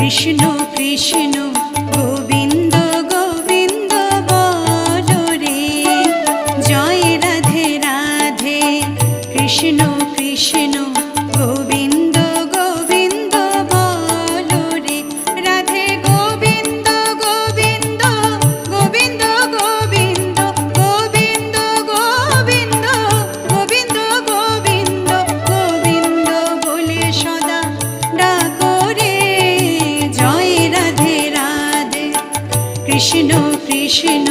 কৃষ্ণ কৃষ্ণ গোবিন্দ গোবিন্দ বলো রে, জয় রাধে রাধে। কৃষ্ণ কৃষ্ণ গোবিন্দ গোবিন্দ বলো রে, রাধে গোবিন্দ গোবিন্দ গোবিন্দ গোবিন্দ গোবিন্দ গোবিন্দ গোবিন্দ গোবিন্দ গোবিন্দ বলে সদা ডাকো রে, জয় রাধে রাধে। কৃষ্ণ কৃষ্ণ